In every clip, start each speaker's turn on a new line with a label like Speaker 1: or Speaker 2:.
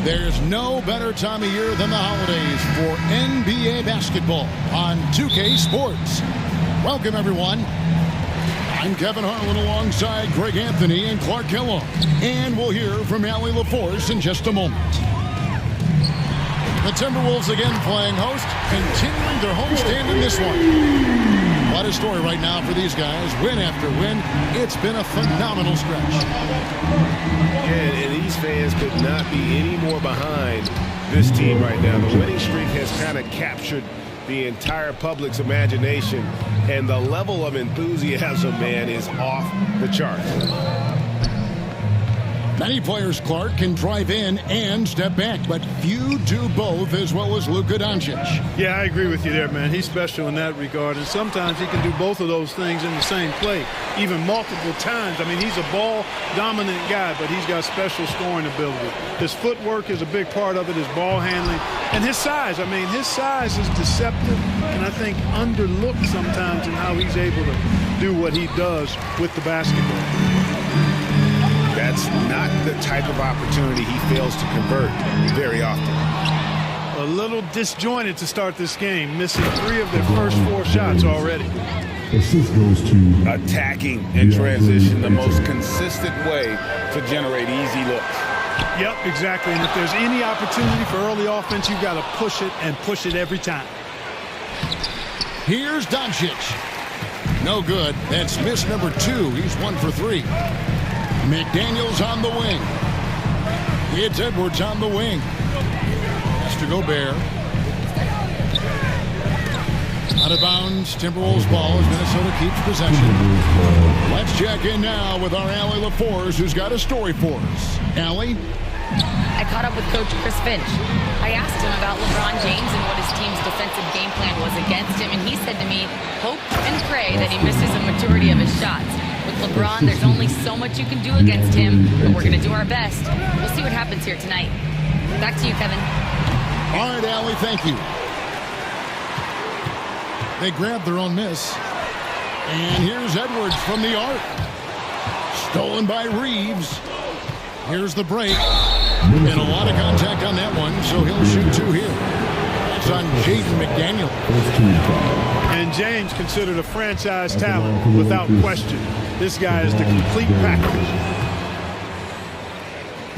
Speaker 1: There's no better time of year than the holidays for NBA basketball on 2K Sports. Welcome, everyone. I'm Kevin Harlan alongside Greg Anthony and Clark Kellogg. And we'll hear from Allie LaForce in just a moment. The Timberwolves again playing host, continuing their homestand in this one. What a story right now for these guys. Win after win. It's been a phenomenal stretch.
Speaker 2: Yeah, and these fans could not be any more behind this team right now. The winning streak has kind of captured the entire public's imagination, and the level of enthusiasm, man, is off the charts.
Speaker 1: Many players, Clark, can drive in and step back, but few do both as well as Luka Doncic.
Speaker 3: Yeah, I agree with you there, man. He's special in that regard, and sometimes he can do both of those things in the same play, even multiple times. I mean, he's a ball-dominant guy, but he's got special scoring ability. His footwork is a big part of it, his ball handling, and his size. I mean, his size is deceptive, and I think underlooked sometimes in how he's able to do what he does with the basketball.
Speaker 2: That's not the type of opportunity he fails to convert very often.
Speaker 3: A little disjointed to start this game, missing 3 of their first 4 shots already.
Speaker 4: Assist goes to
Speaker 2: attacking in transition, the most consistent way to generate easy looks.
Speaker 3: Yep, exactly. And if there's any opportunity for early offense, you've got to push it and push it every time.
Speaker 1: Here's Doncic. No good. That's miss number 2. He's 1 for 3. McDaniels on the wing. It's Edwards on the wing. That's to Gobert. Out of bounds, Timberwolves ball as Minnesota keeps possession. Let's check in now with our Allie LaForce, who's got a story for us. Allie?
Speaker 5: I caught up with Coach Chris Finch. I asked him about LeBron James and what his team's defensive game plan was against him, and he said to me, hope and pray that he misses a majority of his shots. With LeBron, there's only so much you can do against him, but we're going to do our best. We'll see what happens here tonight. Back to you, Kevin.
Speaker 1: All right, Allie, thank you. They grabbed their own miss. And here's Edwards from the arc. Stolen by Reeves. Here's the break. And a lot of contact on that one, so he'll shoot 2 here. That's on Jaden McDaniel.
Speaker 3: And James considered a franchise talent without question. This guy is the complete package.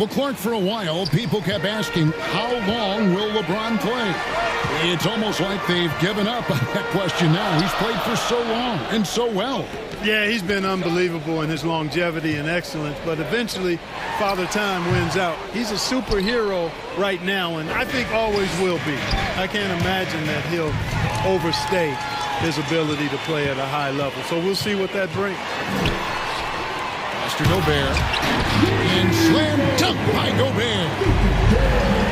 Speaker 1: Well, Clark, for a while, people kept asking, how long will LeBron play? It's almost like they've given up on that question now. He's played for so long and so well.
Speaker 3: Yeah, he's been unbelievable in his longevity and excellence, but eventually Father Time wins out. He's a superhero right now, and I think always will be. I can't imagine that he'll overstay his ability to play at a high level. So we'll see what that brings.
Speaker 1: Mr. Gobert. And slam dunk by Gobert.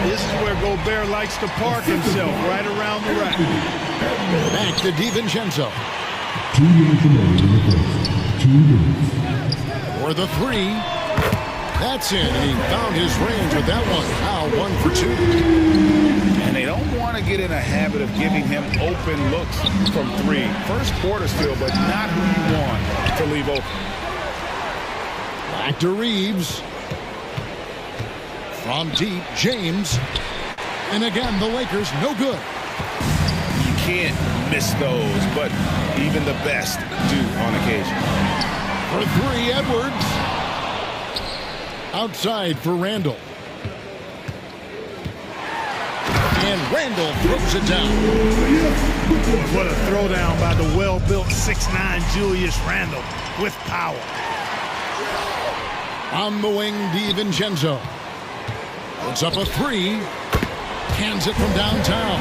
Speaker 3: This is where Gobert likes to park himself, right around the rack.
Speaker 1: Back to DiVincenzo.
Speaker 4: 2 minutes remaining in the first. 2 minutes.
Speaker 1: For the 3. That's it. And he found his range with that one. Now 1 for 2.
Speaker 2: And they don't want to get in a habit of giving him open looks from 3. First quarter still, but not who you want to leave open.
Speaker 1: Back to Reeves. From deep, James. And again, the Lakers no good.
Speaker 2: You can't miss those, but even the best do on occasion.
Speaker 1: For 3, Edwards. Outside for Randall. And Randall throws it down.
Speaker 3: What a throwdown by the well-built 6'9" Julius Randle with power.
Speaker 1: On the wing, DiVincenzo. Puts up a 3. Hands it from downtown.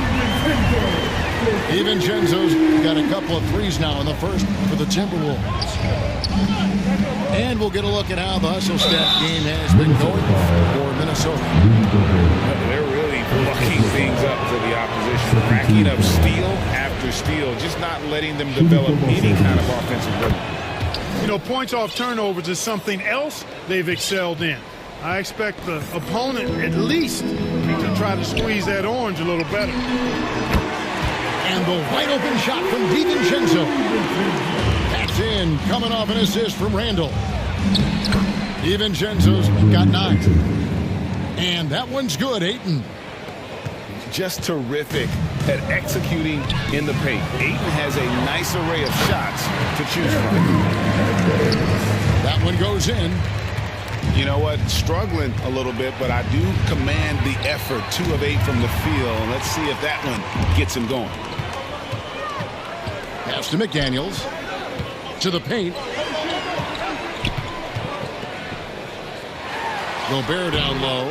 Speaker 1: DiVincenzo's got a couple of 3s now in the first for the Timberwolves. And we'll get a look at how the hustle step game has been going for Minnesota.
Speaker 2: They're really bucking things up for the opposition, racking up steal after steal, just not letting them develop any kind of offensive rhythm.
Speaker 3: You know, points off turnovers is something else they've excelled in. I expect the opponent at least to try to squeeze that orange a little better.
Speaker 1: And the wide open shot from DiVincenzo. That's in, coming off an assist from Randall. DiVincenzo's got 9. And that one's good, Ayton.
Speaker 2: Just terrific at executing in the paint. Ayton has a nice array of shots to choose from.
Speaker 1: That one goes in.
Speaker 2: You know what? Struggling a little bit, but I do command the effort. 2 of 8 from the field. Let's see if that one gets him going.
Speaker 1: Pass to McDaniels. To the paint. Gobert down low.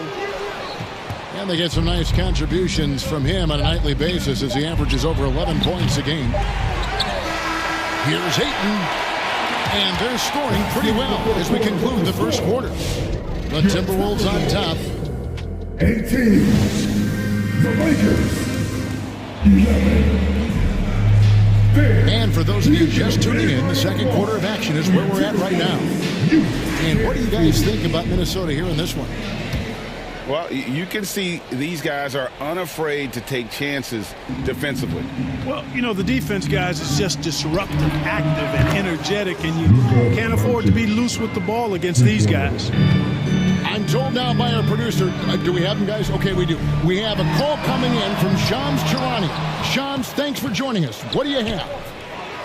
Speaker 1: And they get some nice contributions from him on a nightly basis as he averages over 11 points a game. Here's Ayton. And they're scoring pretty well as we conclude the first quarter. The Timberwolves on top.
Speaker 4: 18. The Lakers. 11.
Speaker 1: And for those of you just tuning in, the second quarter of action is where we're at right now. And what do you guys think about Minnesota here in this one?
Speaker 2: Well, you can see these guys are unafraid to take chances defensively.
Speaker 3: Well, you know, the defense, guys, is just disruptive, active, and energetic, and you can't afford to be loose with the ball against these guys.
Speaker 1: I'm told now by our producer, do we have him, guys? Okay, we do. We have a call coming in from Shams Charania. Shams, thanks for joining us. What do you have?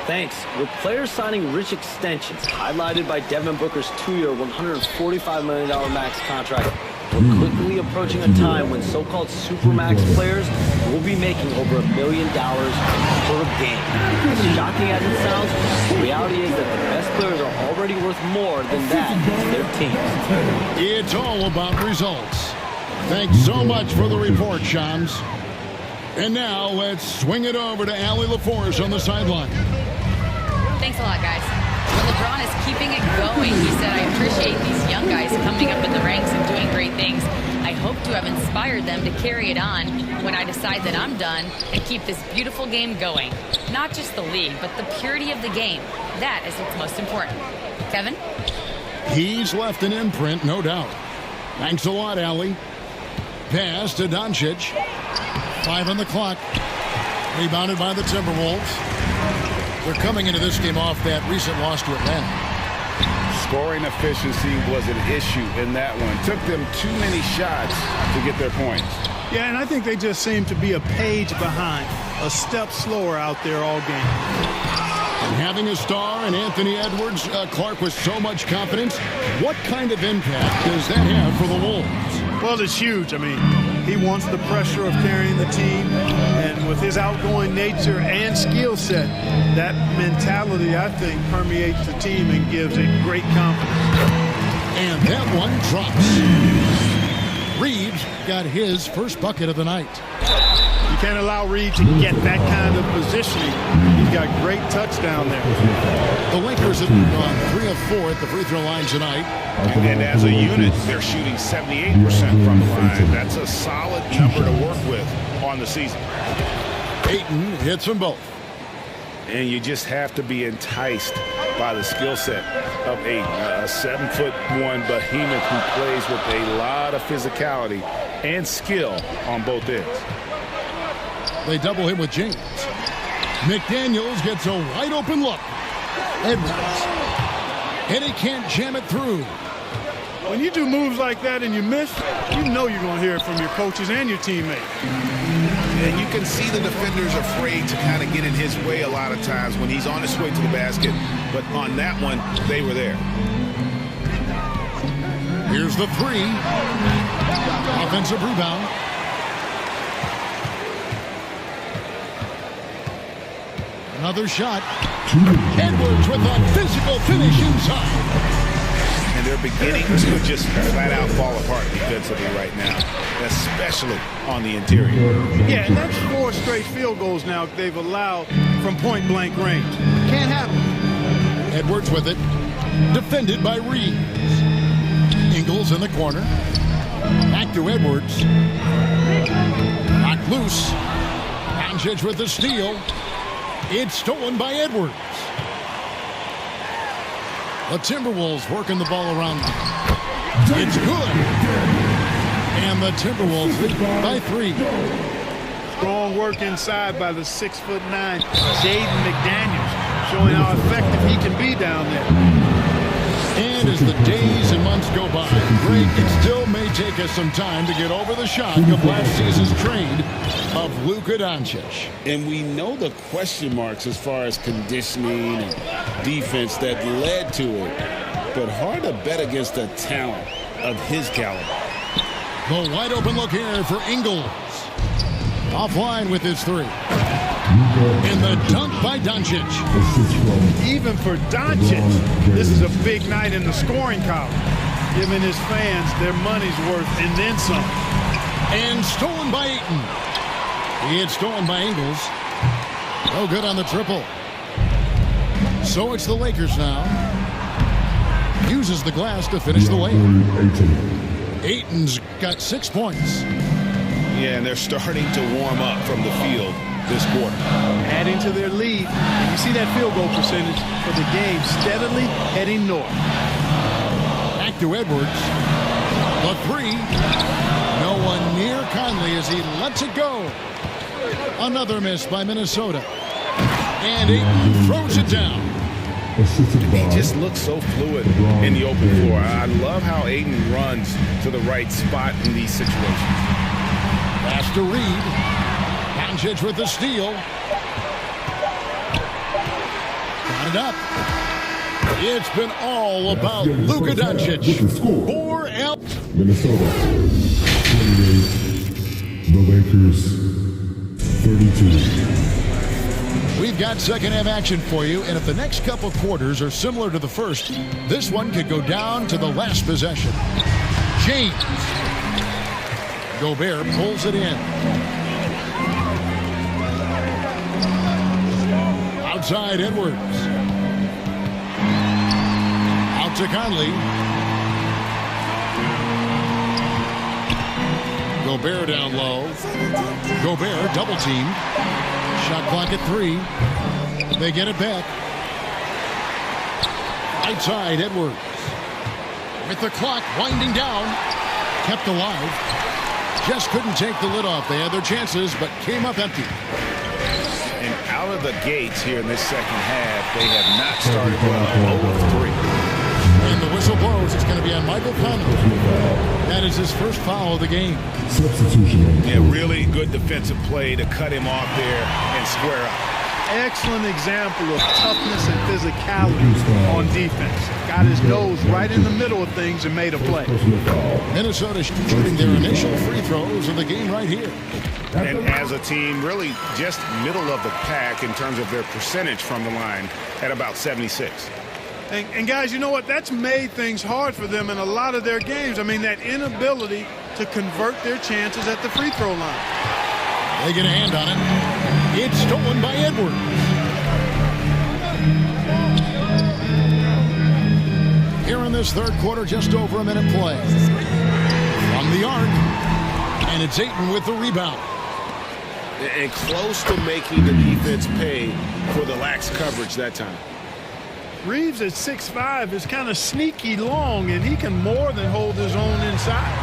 Speaker 6: Thanks. With players signing rich extensions, highlighted by Devin Booker's 2-year, $145 million max contract, we're quickly approaching a time when so-called supermax players will be making over $1 million per game. As shocking as it sounds, the reality is that the best players are already worth more than that to their teams.
Speaker 1: It's all about results. Thanks so much for the report, Shams. And now let's swing it over to Allie LaForce on the sideline.
Speaker 5: Thanks a lot, guys. When LeBron is keeping it going, he said, I appreciate these young guys coming up in the ranks and doing great things. I hope to have inspired them to carry it on when I decide that I'm done and keep this beautiful game going. Not just the league, but the purity of the game. That is what's most important. Kevin?
Speaker 1: He's left an imprint, no doubt. Thanks a lot, Allie. Pass to Doncic. 5 on the clock. Rebounded by the Timberwolves. They're coming into this game off that recent loss to Atlanta.
Speaker 2: Scoring efficiency was an issue in that one. Took them too many shots to get their points.
Speaker 3: Yeah, and I think they just seem to be a page behind, a step slower out there all game.
Speaker 1: And having a star in Anthony Edwards, Clark, with so much confidence, what kind of impact does that have for the Wolves?
Speaker 3: Well, it's huge. I mean, he wants the pressure of carrying the team, and with his outgoing nature and skill set, that mentality, I think, permeates the team and gives it great confidence.
Speaker 1: And that one drops. Reeves got his first bucket of the night.
Speaker 3: You can't allow Reed to get that kind of positioning. He's got great touch down there.
Speaker 1: The Lakers have gone 3 of 4 at the free throw line tonight.
Speaker 2: And as a unit, they're shooting 78% from the line. That's a solid number to work with on the season.
Speaker 1: Ayton hits them both.
Speaker 2: And you just have to be enticed by the skill set of Ayton, a 7'1" behemoth who plays with a lot of physicality and skill on both ends.
Speaker 1: They double him with James. McDaniels gets a wide open look. Edwards. And he can't jam it through.
Speaker 3: When you do moves like that and you miss, you know you're going to hear it from your coaches and your teammates.
Speaker 2: And you can see the defenders afraid to kind of get in his way a lot of times when he's on his way to the basket. But on that one, they were there.
Speaker 1: Here's the 3. Offensive rebound. Another shot. Edwards with a physical finish inside.
Speaker 2: And they're beginning to just flat out fall apart defensively right now, especially on the interior.
Speaker 3: Yeah, and that's 4 straight field goals now they've allowed from point-blank range. Can't happen.
Speaker 1: Edwards with it. Defended by Reeves. Ingles in the corner. Back to Edwards. Knocked loose. Doncic with the steal. It's stolen by Edwards. The Timberwolves working the ball around them. It's good. And the Timberwolves lead by 3.
Speaker 3: Strong work inside by the 6'9" Jaden McDaniels, showing how effective he can be down there.
Speaker 1: And as the days in months go by, Greg, it still may take us some time to get over the shock of last season's trade of Luka Doncic.
Speaker 7: And we know the question marks as far as conditioning and defense that led to it. But hard to bet against the talent of his caliber.
Speaker 1: The wide open look here for Ingles. Offline with his three. In the dunk by Doncic.
Speaker 3: Even for Doncic, this is a big night in the scoring column, giving his fans their money's worth and then some.
Speaker 1: And stolen by Ayton. It's stolen by Ingles. No good on the triple. So it's the Lakers now. Uses the glass to finish the layup. Ayton's got 6 points.
Speaker 2: Yeah, and they're starting to warm up from the field this quarter.
Speaker 3: Adding to their lead. And you see that field goal percentage for the game steadily heading north.
Speaker 1: Back to Edwards. The three. No one near Conley as he lets it go. Another miss by Minnesota. And Ayton throws it down.
Speaker 2: He just looks so fluid in the open floor. I love how Ayton runs to the right spot in these situations.
Speaker 1: Pass to Reed. Doncic with the steal. Got it up. It's been all about Luka Doncic. 4L.
Speaker 4: Minnesota 28. The Lakers 32.
Speaker 1: We've got second half action for you, and if the next couple quarters are similar to the first, this one could go down to the last possession. James. Gobert pulls it in. Outside Edwards. Out to Conley. Gobert down low. Gobert double teamed. Shot clock at 3. They get it back. Outside Edwards. With the clock winding down. Kept alive. Just couldn't take the lid off. They had their chances, but came up empty.
Speaker 2: And out of the gates here in this second half, they have not started well. 0 of 3.
Speaker 1: And the whistle blows. It's going to be on Michael Conley. That is his first foul of the game.
Speaker 4: Substitution.
Speaker 2: Yeah, really good defensive play to cut him off there and square up.
Speaker 3: Excellent example of toughness and physicality on defense. Got his nose right in the middle of things and made a play.
Speaker 1: Minnesota shooting their initial free throws of the game right here.
Speaker 2: And as a team, really just middle of the pack in terms of their percentage from the line at about 76.
Speaker 3: And guys, you know what? That's made things hard for them in a lot of their games. I mean, that inability to convert their chances at the free throw line.
Speaker 1: They get a hand on it. It's stolen by Edwards. Here in this third quarter, just over a minute play. From the arc. And it's Ayton with the rebound.
Speaker 2: And close to making the defense pay for the lax coverage that time.
Speaker 3: Reeves at 6'5" is kind of sneaky long, and he can more than hold his own inside.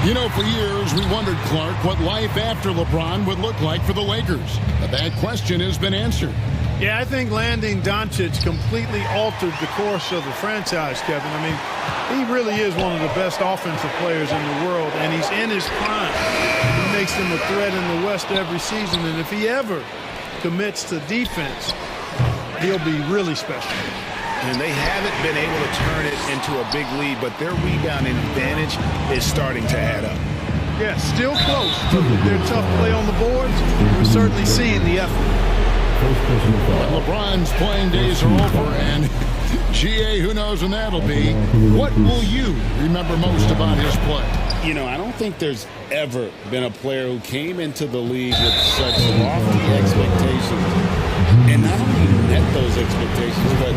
Speaker 1: You know, for years, we wondered, Clark, what life after LeBron would look like for the Lakers. But that question has been answered.
Speaker 3: Yeah, I think landing Doncic completely altered the course of the franchise, Kevin. I mean, he really is one of the best offensive players in the world, and he's in his prime. He makes them a threat in the West every season, and if he ever commits to defense, he'll be really special.
Speaker 2: And they haven't been able to turn it into a big lead, but their rebounding advantage is starting to add up.
Speaker 3: Yeah, still close to their tough play on the boards. We're certainly seeing the effort.
Speaker 1: But LeBron's playing days are over, and GA, who knows when that'll be. What will you remember most about his play?
Speaker 7: You know, I don't think there's ever been a player who came into the league with such lofty expectations and not only met those expectations, but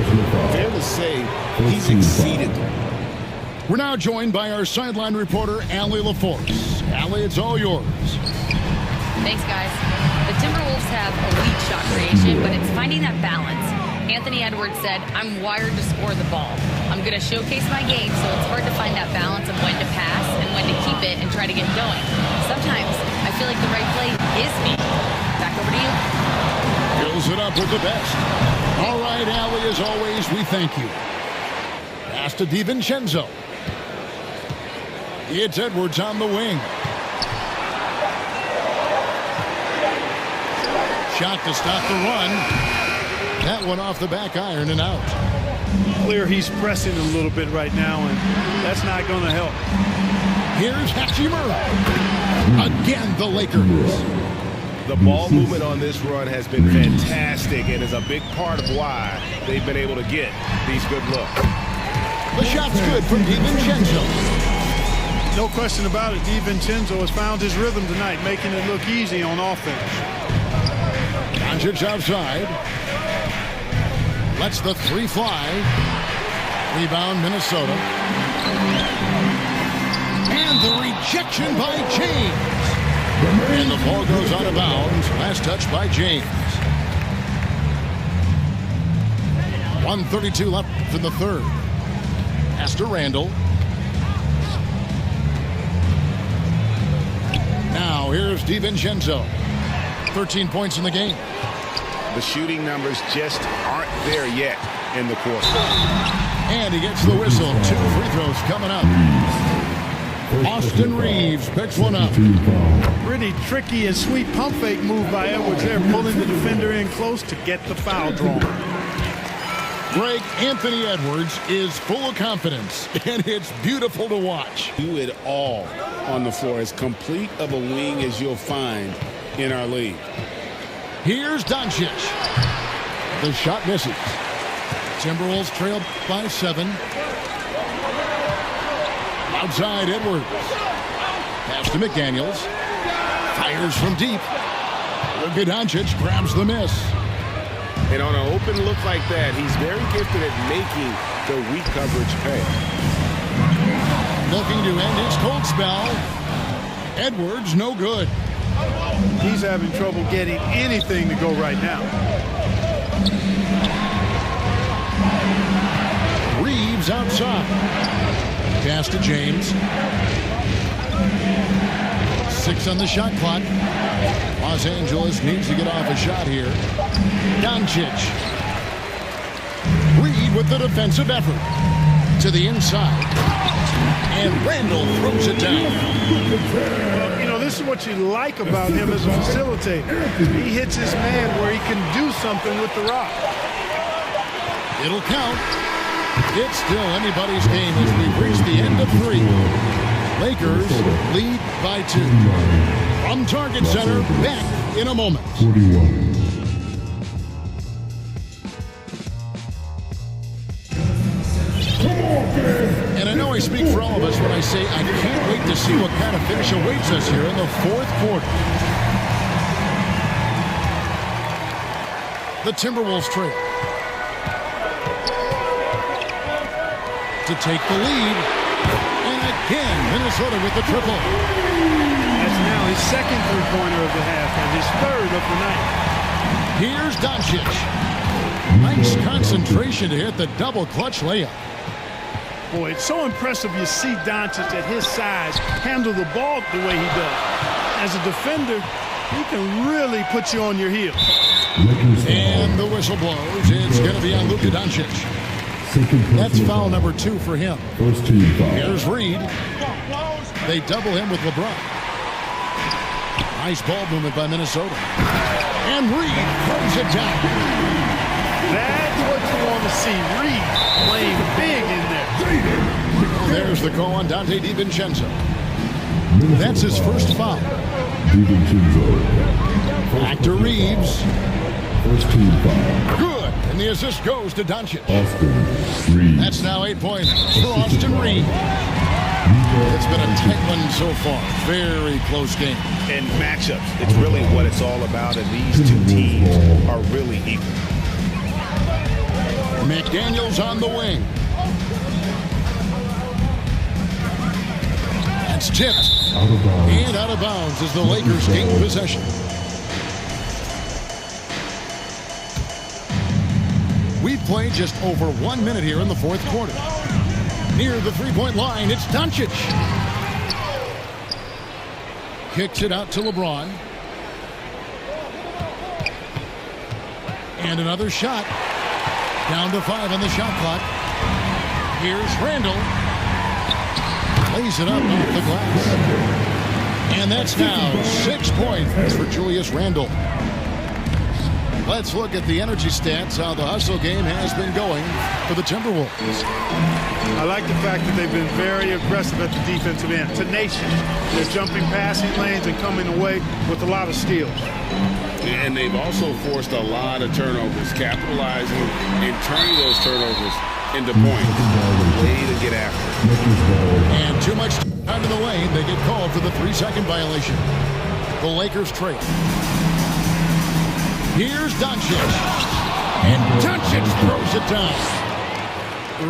Speaker 7: fair to say he's exceeded them.
Speaker 1: We're now joined by our sideline reporter, Allie LaForce. Allie, it's all yours.
Speaker 5: Thanks, guys. The Timberwolves have elite shot creation, but it's finding that balance. Anthony Edwards said, "I'm wired to score the ball. I'm going to showcase my game, so it's hard to find that balance of when to pass and when to keep it and try to get going. Sometimes I feel like the right play is me." Back over to you.
Speaker 1: Fills it up with the best. All right, Allie, as always, we thank you. Pass to DiVincenzo. It's Edwards on the wing. Shot to stop the run. That one off the back iron and out.
Speaker 3: Clear he's pressing a little bit right now, and that's not going to help.
Speaker 1: Here's Hachimura. Again, the Lakers.
Speaker 2: The ball movement on this run has been fantastic and is a big part of why they've been able to get these good looks.
Speaker 1: The shot's good from DiVincenzo.
Speaker 3: No question about it. DiVincenzo has found his rhythm tonight, making it look easy on offense.
Speaker 1: Doncic outside. Lets the three fly. Rebound, Minnesota. And the rejection by James. And the ball goes out of bounds. Last touch by James. 1:32 left in the third. Pass to Randall. Now here's DiVincenzo. 13 points in the game.
Speaker 2: The shooting numbers just aren't there yet in the quarter.
Speaker 1: And he gets the whistle. 2 free throws coming up. Austin Reeves picks one up.
Speaker 3: Pretty tricky and sweet pump fake move by Edwards there, pulling the defender in close to get the foul drawn.
Speaker 1: Greg, Anthony Edwards is full of confidence, and it's beautiful to watch.
Speaker 7: Do it all on the floor, as complete of a wing as you'll find in our league.
Speaker 1: Here's Doncic. The shot misses. Timberwolves trail by 7. Outside Edwards. Pass to McDaniels. Fires from deep. Luka Doncic grabs the miss.
Speaker 2: And on an open look like that, he's very gifted at making the weak coverage pay.
Speaker 1: Looking to end his cold spell. Edwards, no good.
Speaker 3: He's having trouble getting anything to go right now.
Speaker 1: Reeves outside. Pass to James. 6 on the shot clock. Los Angeles needs to get off a shot here. Doncic. Reed with the defensive effort. To the inside. And Randall throws it down.
Speaker 3: Well, you know, this is what you like about him as a facilitator. He hits his man where he can do something with the rock.
Speaker 1: It'll count. It's still anybody's game as we reach the end of 3. Lakers lead by 2. From Target Center, back in a moment.
Speaker 4: 41.
Speaker 1: And I know I speak for all of us when I say I can't wait to see what kind of finish awaits us here in the 4th quarter. The Timberwolves trail. To take the lead. And again, Minnesota with the triple.
Speaker 3: That's now his second three-pointer of the half and his third of the night.
Speaker 1: Here's Doncic. Nice concentration to hit the double clutch layup.
Speaker 3: Boy, it's so impressive you see Doncic at his size handle the ball the way he does. As a defender, he can really put you on your heels.
Speaker 1: And the whistle blows. It's going to be on Luka Doncic. That's foul number 2 for him.
Speaker 4: First team foul.
Speaker 1: Here's Reed. They double him with LeBron. Nice ball movement by Minnesota. And Reed throws it down.
Speaker 3: That's what you want to see. Reed playing big in there.
Speaker 1: There's the call on Dante DiVincenzo. That's his first foul.
Speaker 4: DiVincenzo.
Speaker 1: Back to Reeves.
Speaker 4: First team foul.
Speaker 1: Good. And the assist goes to Doncic.
Speaker 4: Austin Reeves.
Speaker 1: That's now 8 points for Austin Reeves. It's been a tight one so far. Very close game.
Speaker 2: And matchups, it's really what it's all about, and these two teams are really equal.
Speaker 1: McDaniels on the wing. That's tipped.
Speaker 4: Out of bounds.
Speaker 1: And out of bounds as the Lakers gain possession. We've played just over 1 minute here in the 4th quarter. Near the three-point line, it's Doncic. Kicks it out to LeBron. And another shot. Down to 5 on the shot clock. Here's Randall. Lays it up off the glass. And that's now 6 points for Julius Randle. Let's look at the energy stats, how the hustle game has been going for the Timberwolves.
Speaker 3: I like the fact that they've been very aggressive at the defensive end, tenacious. They're jumping passing lanes and coming away with a lot of steals.
Speaker 7: And they've also forced a lot of turnovers, capitalizing and turning those turnovers into points.
Speaker 2: Way to get after it.
Speaker 1: And too much time in the lane. They get called for the 3-second violation. The Lakers trail. Here's Doncic. And Doncic throws it down.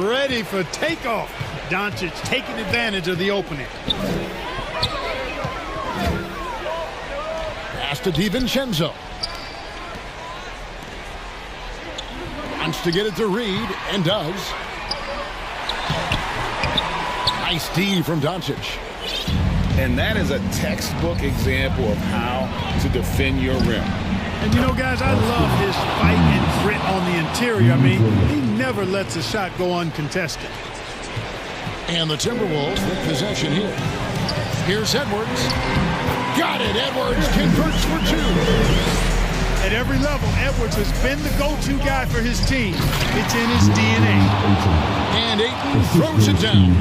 Speaker 3: Ready for takeoff. Doncic taking advantage of the opening.
Speaker 1: Pass to DiVincenzo. Wants to get it to Reed, and does. Nice D from Doncic.
Speaker 7: And that is a textbook example of how to defend your rim.
Speaker 3: And you know, guys, I love his fight and grit on the interior. I mean, he never lets a shot go uncontested.
Speaker 1: And the Timberwolves with possession here. Here's Edwards. Got it. Edwards converts for two.
Speaker 3: At every level, Edwards has been the go-to guy for his team. It's in his DNA.
Speaker 1: And Ayton throws it down.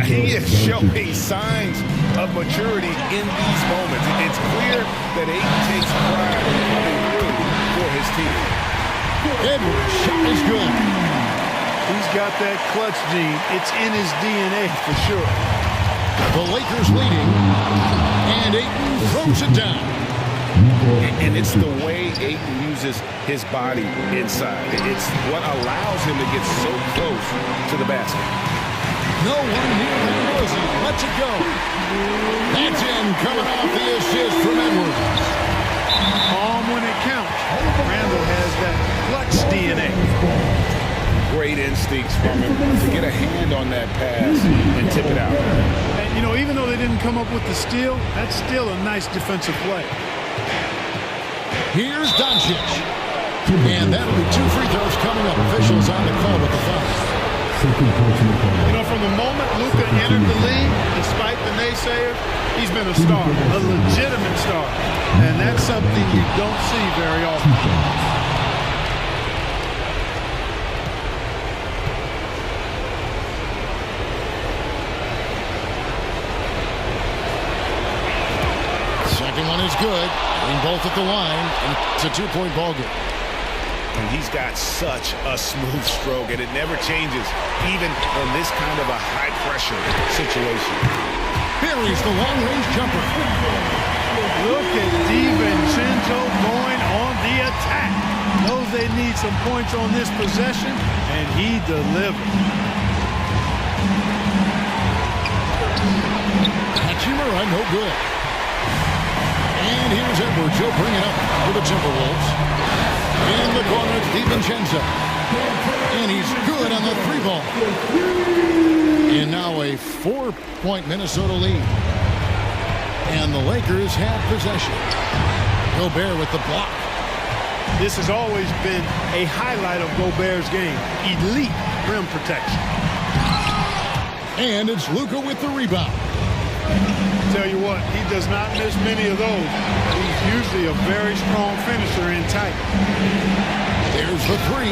Speaker 2: He is showing signs of maturity in these moments. It's clear that Ayton takes pride in coming through for his team.
Speaker 1: Edwards' shot is good.
Speaker 3: He's got that clutch gene. It's in his DNA for sure.
Speaker 1: The Lakers leading. And Ayton throws it down.
Speaker 2: And it's the way Ayton uses his body inside. It's what allows him to get so close to the basket.
Speaker 1: No one near the Rosie. Lets it go. That's in, coming off the assist from Edwards.
Speaker 3: Calm when it counts. Randall has that clutch DNA.
Speaker 7: Great instincts from him to get a hand on that pass and tip it out.
Speaker 3: And, you know, even though they didn't come up with the steal, that's still a nice defensive play.
Speaker 1: Here's Doncic. And that'll be 2 free throws coming up. Officials on the call with the foul.
Speaker 3: You know, from the moment Luka entered the league, despite the naysayers, he's been a star, a legitimate star. And that's something you don't see very often.
Speaker 1: Second one is good. And both at the line. And it's a 2-point ball game.
Speaker 2: And he's got such a smooth stroke, and it never changes, even in this kind of a high-pressure situation.
Speaker 1: Buries the long-range jumper.
Speaker 3: Look at DiVincenzo going on the attack. Knows they need some points on this possession, and he delivered.
Speaker 1: Hachimura, no good. And here's Edwards. He'll bring it up for the Timberwolves. In the corner, it's DiVincenzo. And he's good on the 3-ball. And now a 4-point Minnesota lead. And the Lakers have possession. Gobert with the block.
Speaker 3: This has always been a highlight of Gobert's game. Elite rim protection.
Speaker 1: And it's Luka with the rebound.
Speaker 3: Tell you what, he does not miss many of those. He's usually a very strong finisher in tight.
Speaker 1: There's the 3.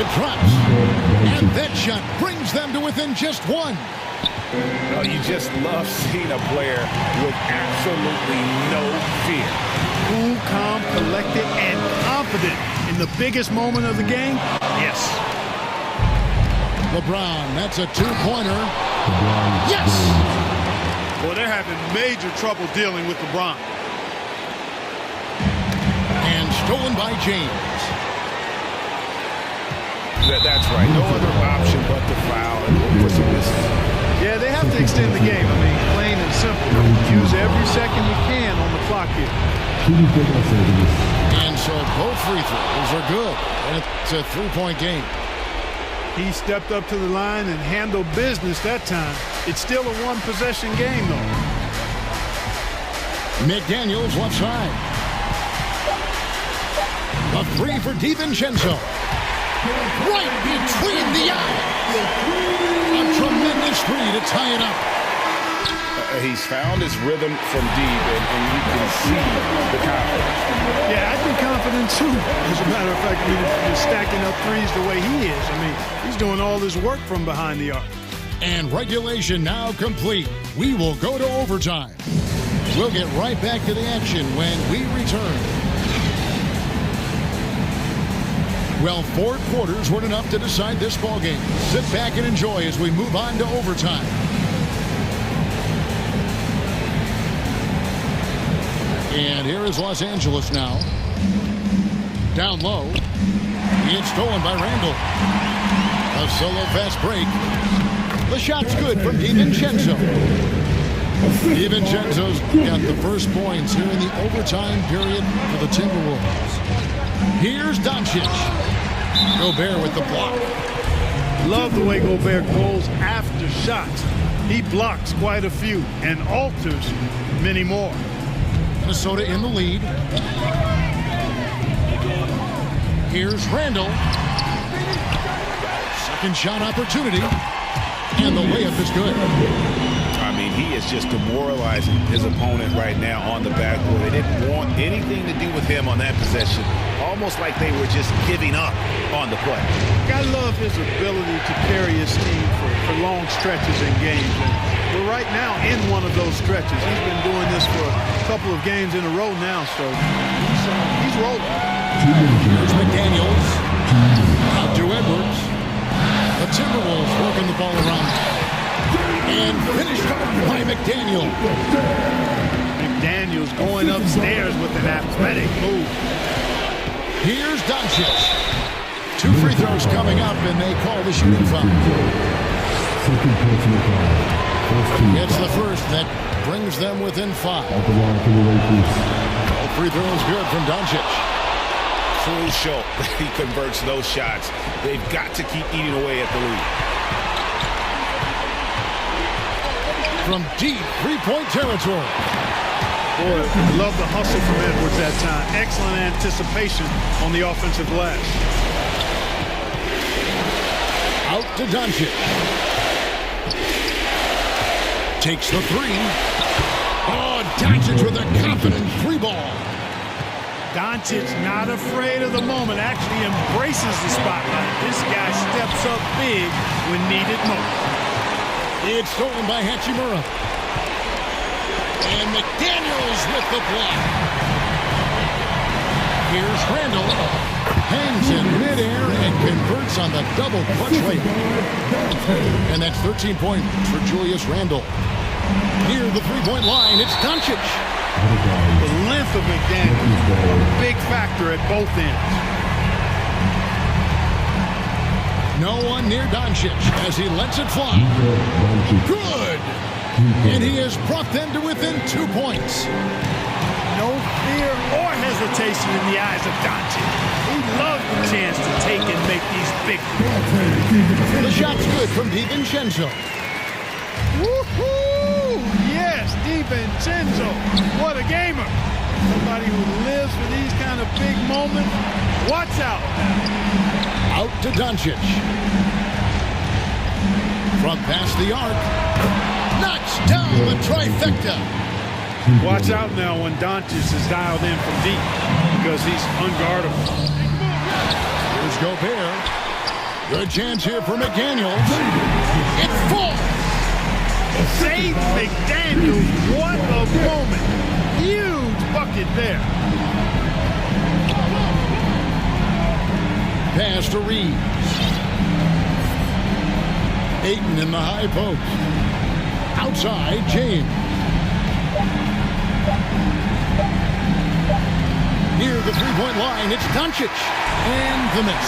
Speaker 1: It drops. And that shot brings them to within just 1.
Speaker 2: Oh, you just love seeing a player with absolutely no fear.
Speaker 3: Cool, calm, collected, and confident in the biggest moment of the game. Yes.
Speaker 1: LeBron, that's a 2-pointer. Yes!
Speaker 3: Well, they're having major trouble dealing with LeBron.
Speaker 1: And stolen by James.
Speaker 2: That's right. No other option but to foul and look for some misses.
Speaker 3: Yeah, they have to extend the game. I mean, plain and simple. Use every second you can on the clock here.
Speaker 1: And so both free throws are good. And it's a 3-point game.
Speaker 3: He stepped up to the line and handled business that time. It's still a 1-possession game, though.
Speaker 1: McDaniels left side. A 3 for DiVincenzo. Right between the eyes. A tremendous three to tie it up.
Speaker 7: He's found his rhythm from deep, and you can see the confidence.
Speaker 3: Yeah, I'd be confident too. As a matter of fact, I mean, if you're stacking up threes the way he is, I mean, he's doing all this work from behind the arc.
Speaker 1: And regulation now complete. We will go to overtime. We'll get right back to the action when we return. Well, 4 quarters weren't enough to decide this ballgame. Sit back and enjoy as we move on to overtime. And here is Los Angeles now. Down low. It's stolen by Randall. A solo fast break. The shot's good from DiVincenzo. DiVincenzo's got the first points here in the overtime period for the Timberwolves. Here's Doncic. Gobert with the block.
Speaker 3: Love the way Gobert goes after shots. He blocks quite a few and alters many more.
Speaker 1: Minnesota in the lead. Here's Randall. Second shot opportunity. And the layup is good.
Speaker 7: I mean, he is just demoralizing his opponent right now on the backboard. They didn't want anything to do with him on that possession. Almost like they were just giving up on the play.
Speaker 3: I love his ability to carry his team for long stretches in games. And we're right now in one of those stretches. He's been doing this for a couple of games in a row now, so he's rolling.
Speaker 1: Here's McDaniels. Out to Edwards. The Timberwolves working the ball around. And finished off by McDaniel.
Speaker 3: McDaniels going upstairs with an athletic move.
Speaker 1: Here's Doncic. 2 free throws coming up, and they call the shooting foul. It's the first that brings them within 5. All free throws good from Doncic.
Speaker 7: Crucial that he converts those shots. They've got to keep eating away at the lead.
Speaker 1: From deep three-point territory.
Speaker 3: Boy, love the hustle from Edwards that time. Excellent anticipation on the offensive glass.
Speaker 1: Out to Doncic. Takes the 3. Oh, Doncic with a confident 3 ball.
Speaker 3: Doncic not afraid of the moment, actually embraces the spotlight. This guy steps up big when needed most.
Speaker 1: It's stolen by Hachimura. And McDaniels with the block. Here's Randall. Hangs in midair and converts on the double clutch layup. And that's 13 points for Julius Randle. Near the three-point line, it's Doncic.
Speaker 3: The length of McDaniels, a big factor at both ends.
Speaker 1: No one near Doncic as he lets it fly. Good! And he has brought them to within 2 points.
Speaker 3: No fear or hesitation in the eyes of Doncic. He loves the chance to take and make these big plays.
Speaker 1: The shot's good from DiVincenzo.
Speaker 3: Woohoo! Yes, DiVincenzo. What a gamer. Somebody who lives for these kind of big moments. Watch out.
Speaker 1: Out to Doncic. From past the arc. Knocks down the trifecta.
Speaker 3: Watch out now when Doncic is dialed in from deep because he's unguardable.
Speaker 1: Here's Gobert. Good chance here for McDaniels. It falls.
Speaker 3: Save McDaniels. What a moment. Huge bucket there.
Speaker 1: Pass to Reeves. Ayton in the high post. Outside, James. Near the three-point line, it's Doncic. And the miss.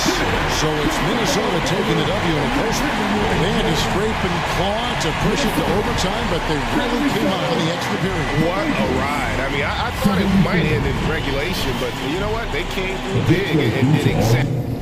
Speaker 1: So it's Minnesota taking the W in a close one. They had to scrape and claw to push it to overtime, but they really came out in the extra period.
Speaker 2: What a ride. I mean, I thought it might end in regulation, but you know what? They came through big and did exactly.